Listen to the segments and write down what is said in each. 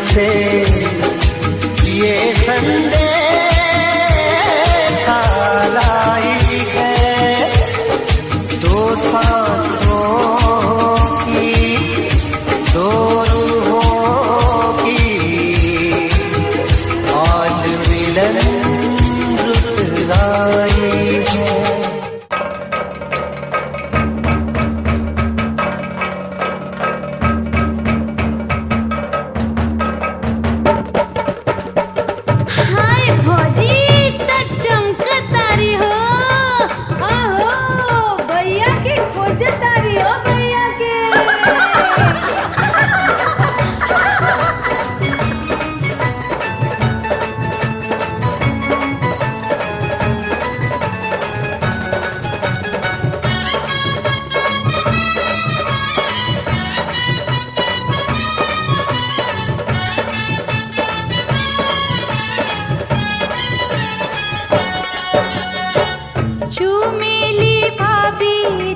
से ये संदेश लाई है, दो सांसों की दो रूहों की आज मिलन रुत लाई है।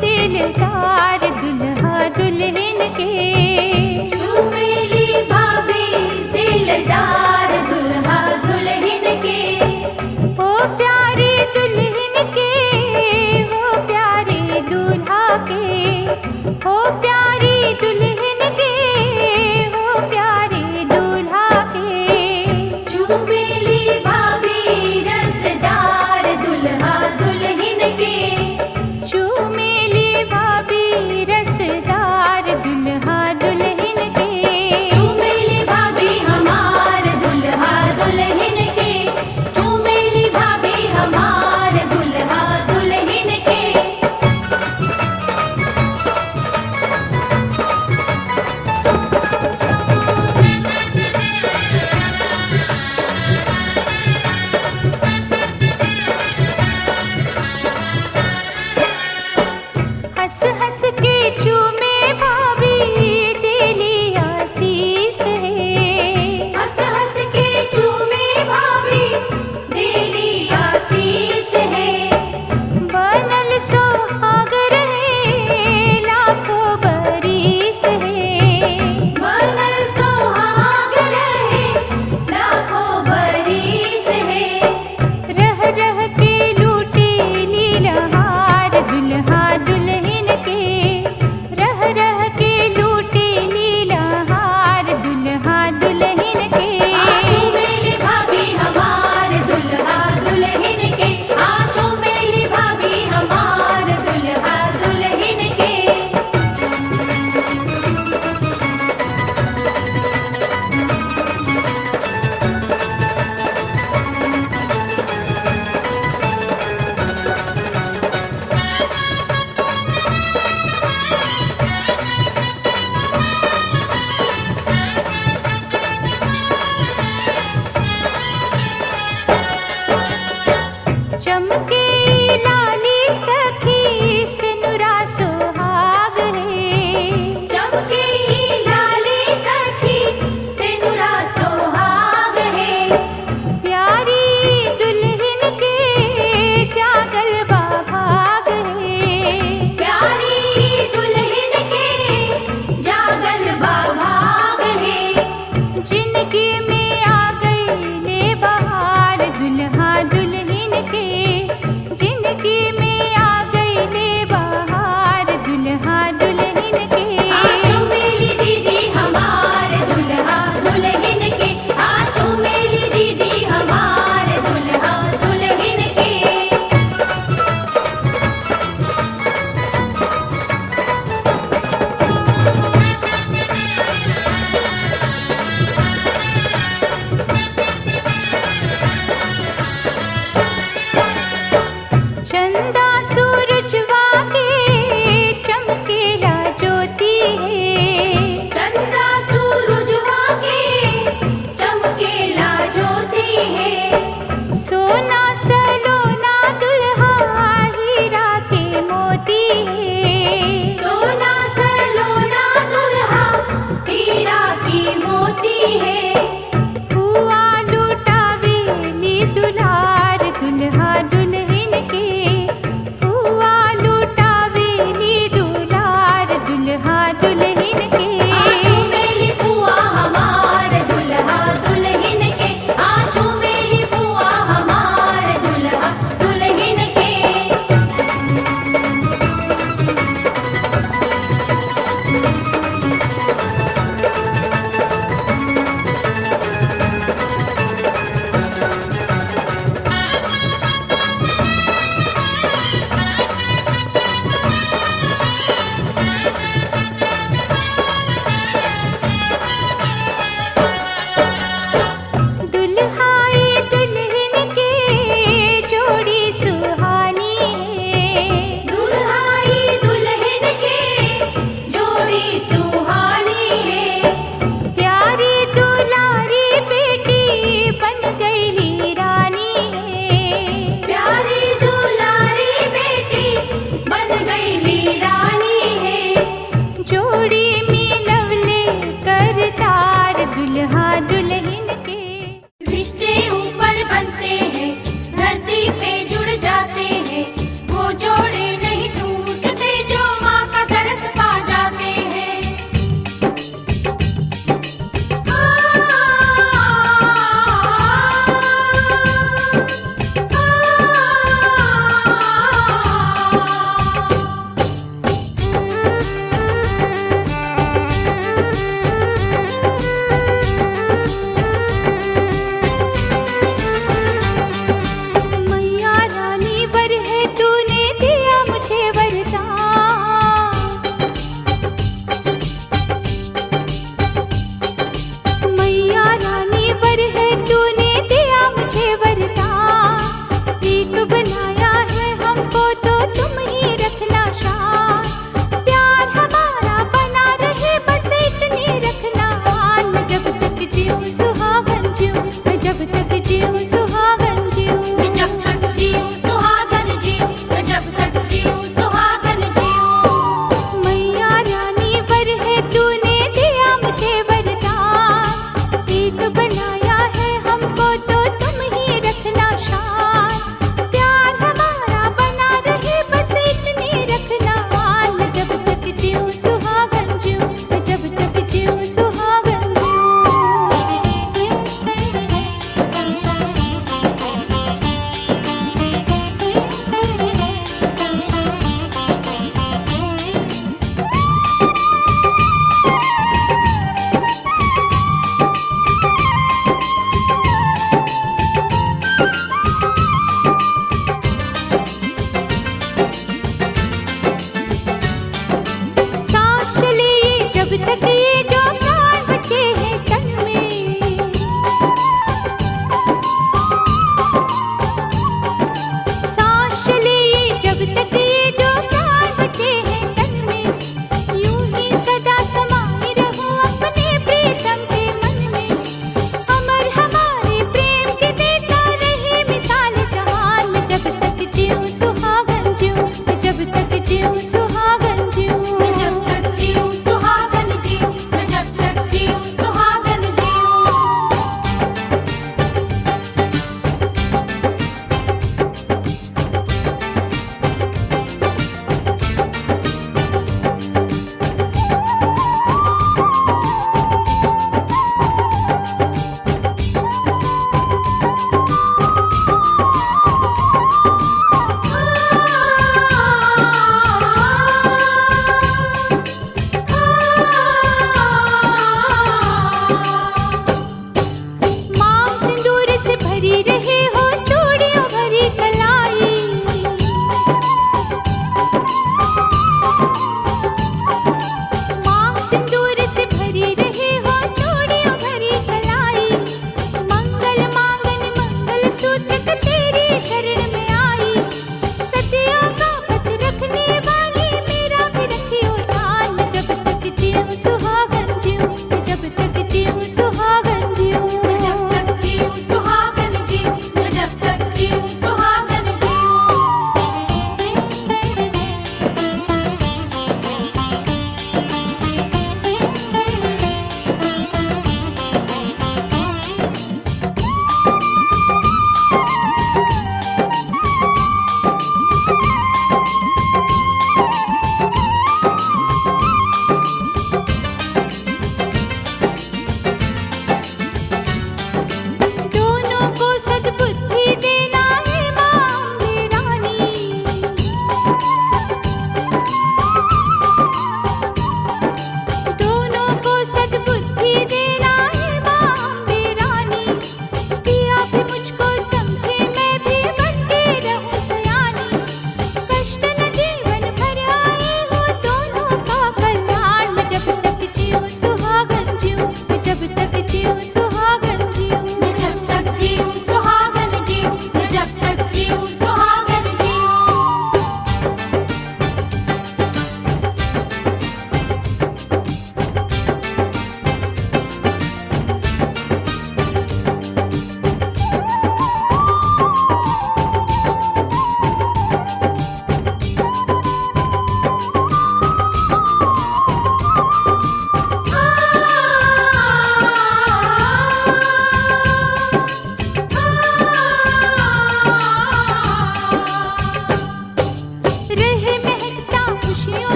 दिलदार दुल्हा दुल्हन के, चुमेली भाभी दिलदार दुल्हा दुल्हन के, ओ प्यारे दुल्हन के, हो प्यारे दूल्हा के, हो प्यारी दुल्हन के, हो प्यारे दूल्हा के। चुमेली भाभी रसदार दुल्हा दुल्हन के, चुमेली भाभी रसदार दुल्हा दुल्हन के, चुमेली भाभी हमार दुल्हा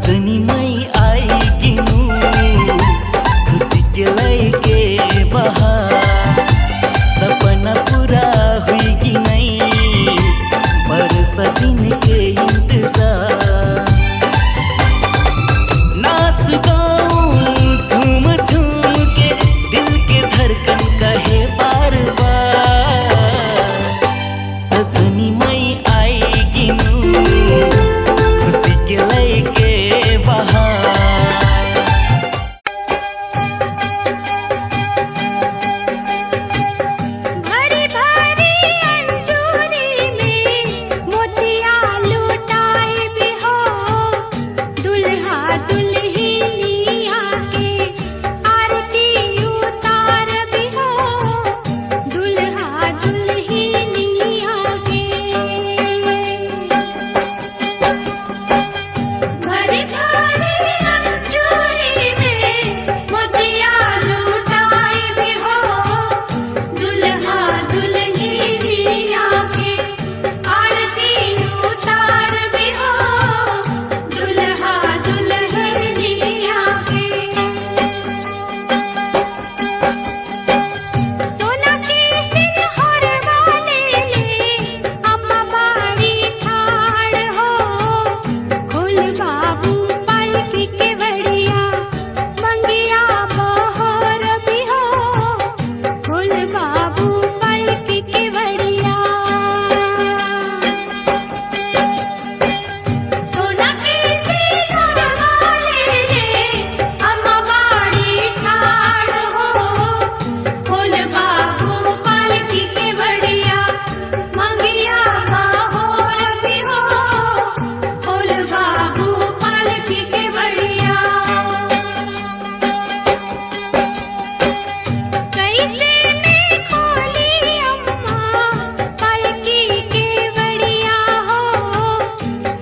सजनी मई आई गिनू खुशी के लैके बहार सपना पूरा हुई कि नहीं बरस दिन के इंतजार नाच गाऊं झूम झूम के दिल के धड़कन कहे बार बार सजनी मई आई गिनू खुशी के लैके बहार भरी भरी अंजूरी में मोतिया लुटाए भी हो दुल्हा दुल्हनिया के आरती उतार भी हो दुल्हा दुल्हनिया के भरी भरी अंजूरी में मोतिया लुटाए भी हो दुल्हा दुल्हनिया के आरती उतार भी हो दुल्हा दुल्हनिया के सोना के सिंहर वाले ले अम्मा बाड़ी ठाड़ हो खोल बाबू पालकी के बढ़िया मंगिया बहर भी हो खोल बाबू पालकी के बढ़िया सोना के सिंहर वाले ले अम्मा बाड़ी ठाड़ हो खोल बाबू पालकी के बढ़िया मंगिया बहर भी हो खोल बाबू पालकी के बढ़िया कैसे में खोली अम्मा पालकी के बढ़िया हो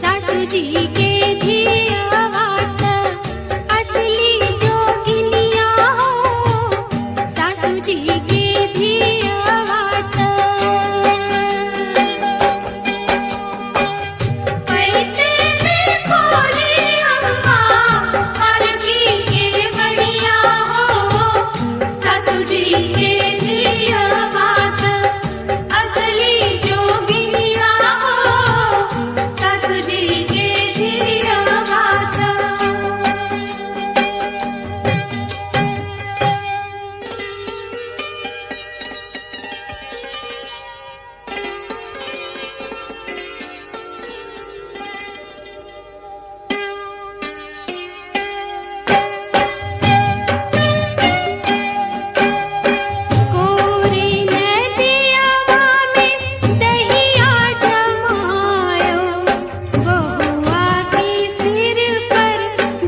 सासू जी के धिया वाट असली जोगिनिया हो सासू जी के धिया वाट कैसे में खोली अम्मा पालकी के बढ़िया हो सासू जी के धिया वाट असली जोगिनिया हो सासू जी के धिया वाट कोरे नदियावा में दहिया जमायो बहुआ के सिर पर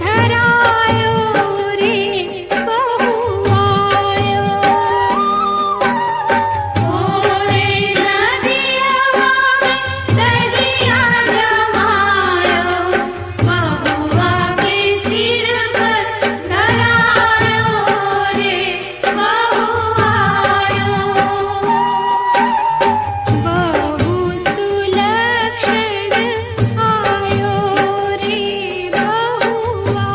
धरायो रे बहुआयो कोरे नदियावा में दहिया जमायो बहुआ के सिर पर धरायो रे बहुआयो बहु सुलक्षण आयो रे बहुआयो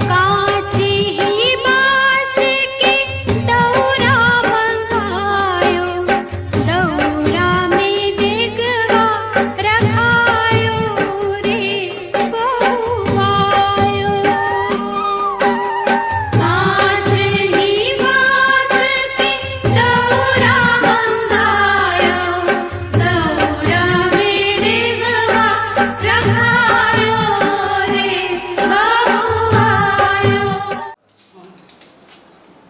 काठी ही बांस के दौरा मंगायो दौरा में बेगवा रखायो रे बहुआयो काठी ही बांस के दौरा मंगायो दौरा में बेगवा रखायो रे बहुआयो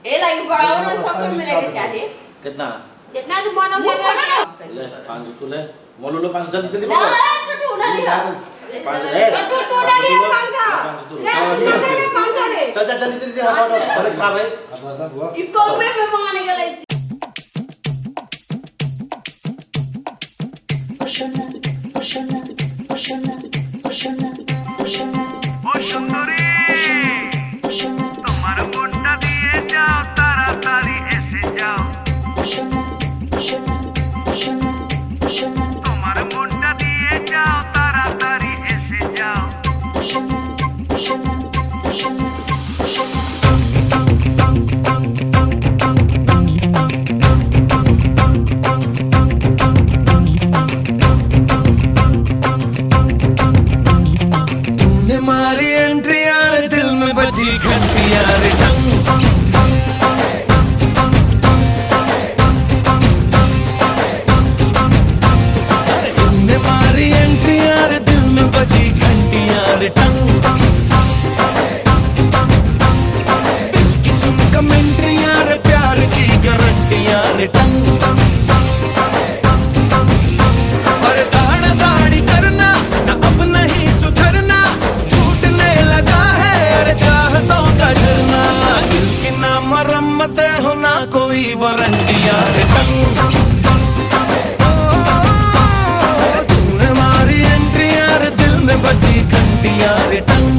ए लाइक बढ़ाओ सब मिलेगा चाहिए कितना जितना तू मानोगे ले 5 तो ले मोलो लो 5 जल्दी जल्दी ना बोलो छोटू ना लिया 5 ले छोटू तो ना लिया 5 ना ले 5 रे चल चल जल्दी जल्दी हटो भले खराब है इसको में मंगाने के लिए ও সুন্দরী তোমার মনটা দিয়ে যাও তাড়াতাড়ি এসে যাও তোমার মনটা দিয়ে যাও তাড়াতাড়ি এসে যাও तूने मारी एंट्री यार दिल में बजी घंटी यार टंग तूने मारी एंट्री यार दिल में बजी घंटी यार टंग दिल की सुन कमेंट्री यार प्यार की गारंटी यार टंग पर दाढ़ दाढ़ी करना ना अब नहीं सुधरना टूटने लगा है अरे चाहतों का झरना दिल की ना मरम्मत हो ना कोई वारंटी यार टंग तूने मारी एंट्री यार दिल में बजी घंटी यार टंग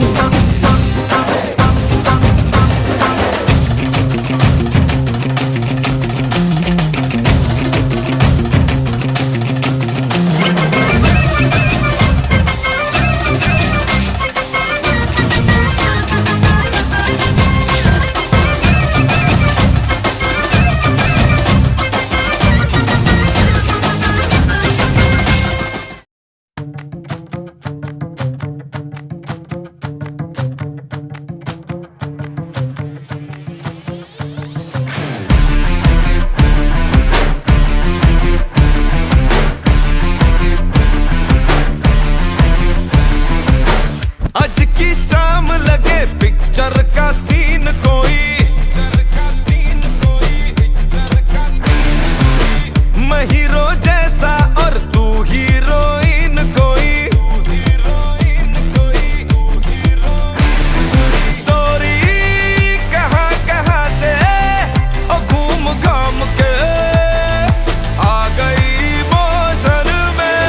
आज की शाम लगे पिक्चर का सीन कोई मैं हीरो जैसा और तू हीरोइन कोई स्टोरी कहाँ कहाँ से ओ घूम घाम के आ गई मोशन में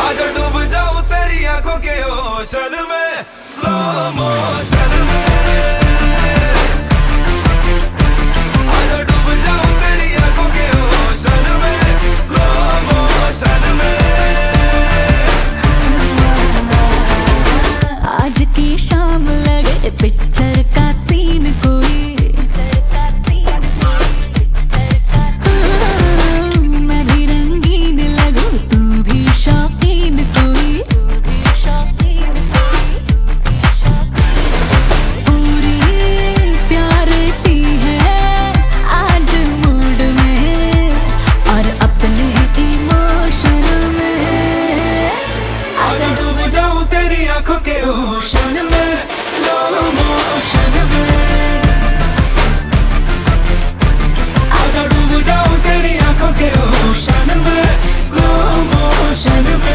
आज डूब जाऊं तेरी आंखों के ओशन में स्लो मोशन में आज डूब जाऊं तेरी आंखों के ओशन में स्लो मोशन में आज की शाम लगे पिक्चर का सीन कोई मैं भी रंगीन लगूं तू भी शौकीन कोई पूरी प्यारिटी है आज मूड में और अपने इमोशन में आज डूब जाऊं तेरी आंखों के ओशन में स्लो मोशन में आज डूब जाऊं तेरी आंखों के ओशन में स्लो मोशन में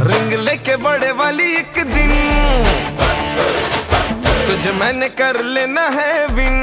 रिंग लेके बड़े वाली एक दिन तुझे मैंने कर लेना है विन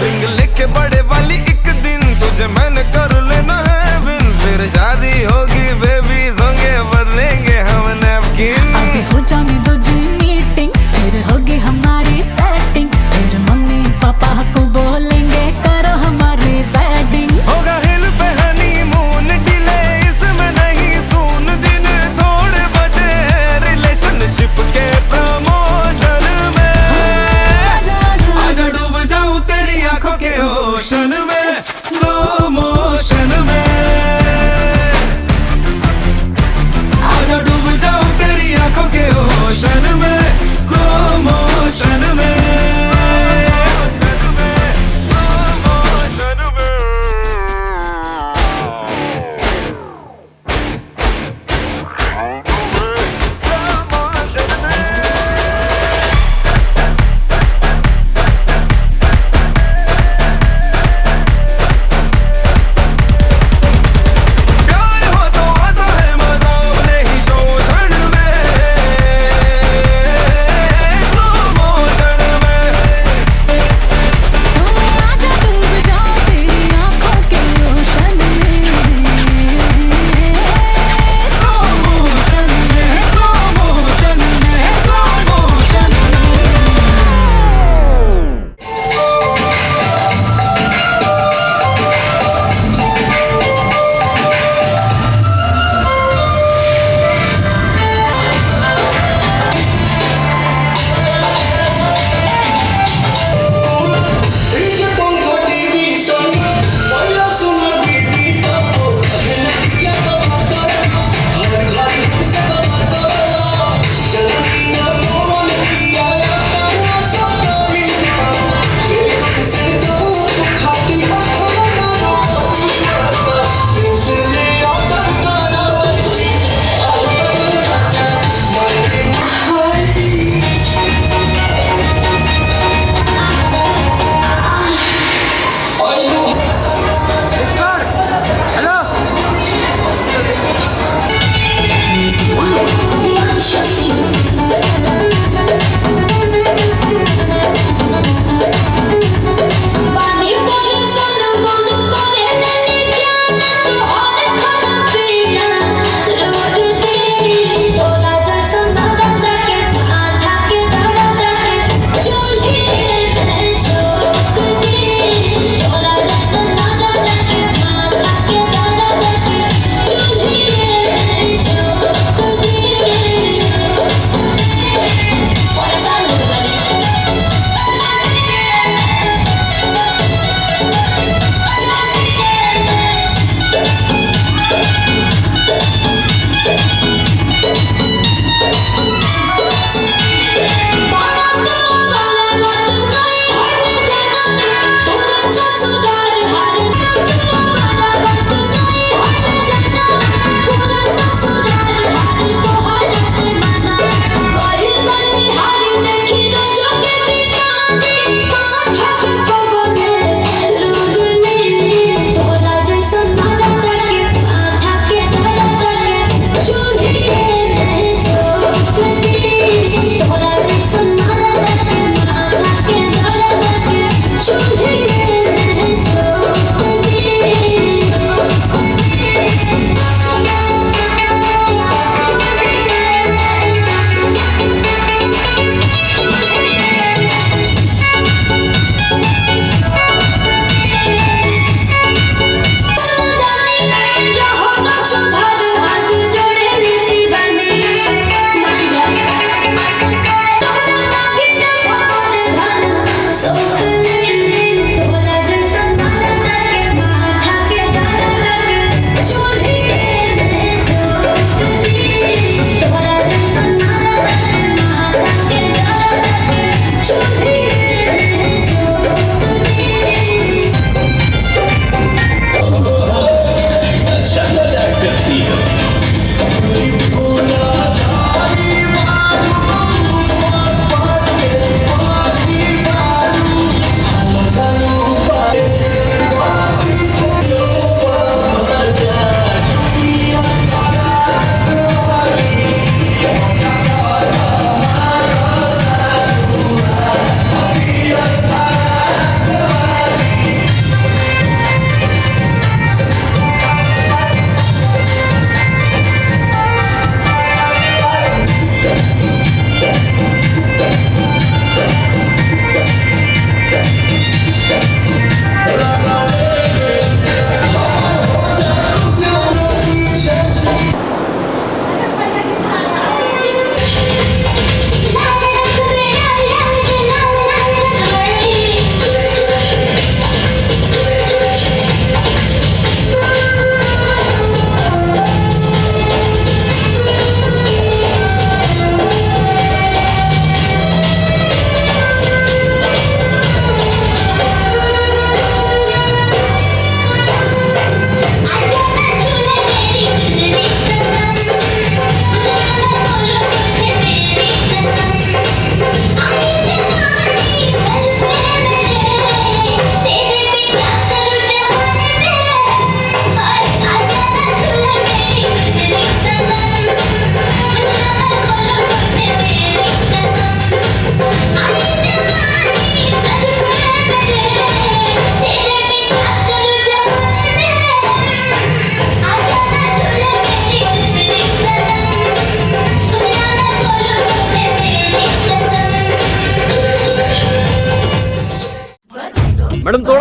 रिंग लेके बड़े वाली एक दिन तुझे मैंने कर लेना है विन फिर शादी होगी बेबी होंगे बदलेंगे हम नैपकिन अभी हो जाने दो जी मीटिंग फिर होगी हमारी सेटिंग फिर मम्मी पापा को बोलेंगे करो हमारी वेडिंग होगा हिल पे हनीमून डिले इसमें नहीं सून दिन थोड़े बचे हैं रिलेशनशिप के प्रमोशन में आजा डूब जाऊं तेरी आंखों के ओशन में स्लो मोशन में आजा डूब जाऊं तेरी आंखों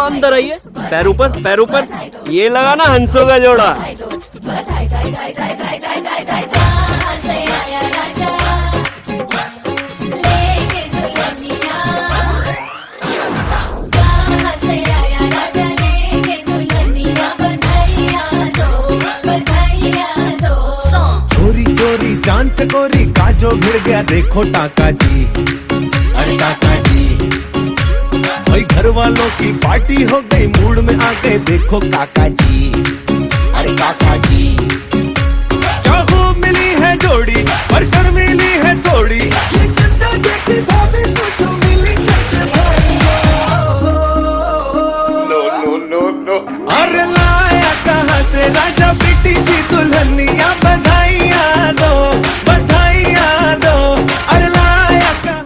अंदर आइए, पैर ऊपर, पैर ऊपर। ये लगा ना हंसों का जोड़ा। चोरी चोरी जान चकोरी का जो भिड़ गया देखो टाका जी, अरे टाका जी। भाई घर वालों की पार्टी हो गई, मूड में आ गए देखो काका जी, अरे काका जी। क्या खूब मिली है जोड़ी पर शर्मीली है थोड़ी, ये चंदा जैसी भाभी मुझे मिली नो नो नो नो। अरे लाया कहाँ से राजा बेटी सी दुल्हनिया, बधाइयाँ दो बधाइयाँ दो। अरे लाया कहाँ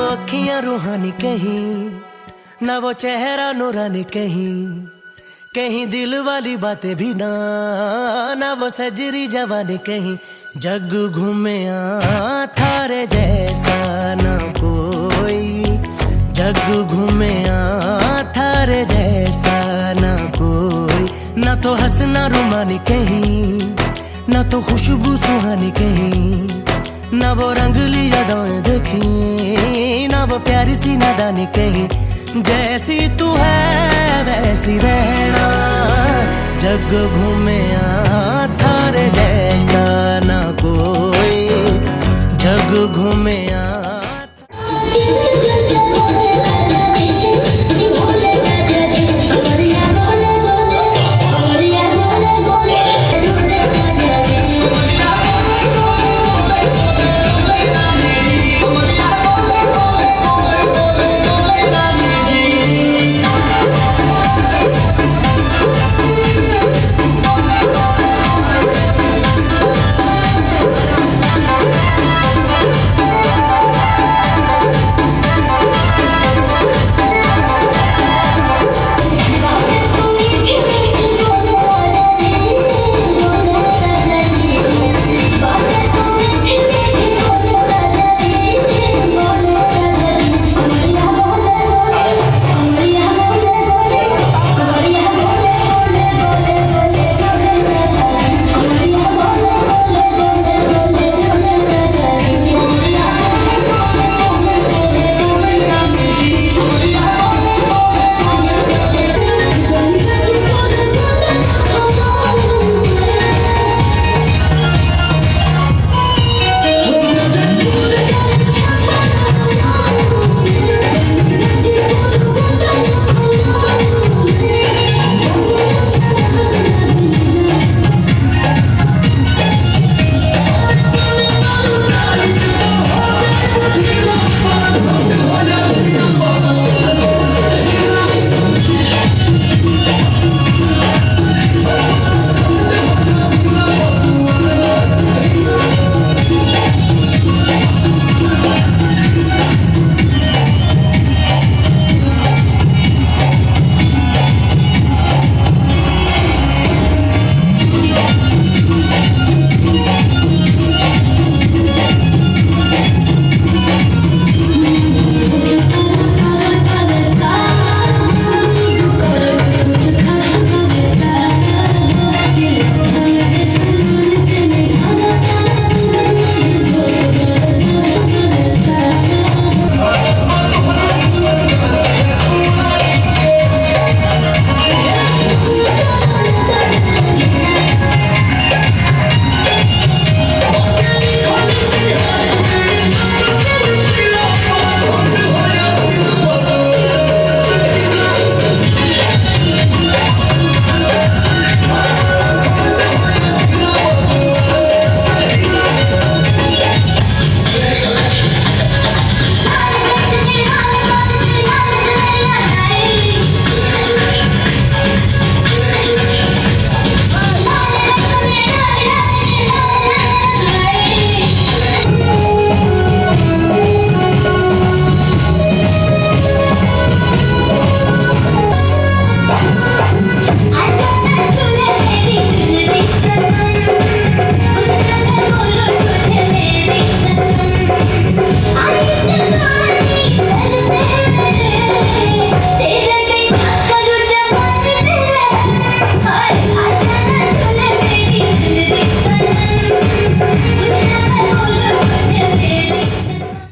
अखियां रूहानी कहीं, ना वो चेहरा नूरानी कहीं, कहीं दिल वाली बातें भी ना वो सजरी जवानी कहीं। जग घूमे थारे जैसा ना कोई, जग घूमे थारे जैसा ना कोई। ना तो हंसना रुमानी कहीं, ना तो खुशबू सुहानी कहीं, ना वो रंगली यादें देखी, ना वो प्यारी सी नादानी कहीं। जैसी तू है वैसी रहना, जग घूमे थारे जैसा ना कोई, जग घूमे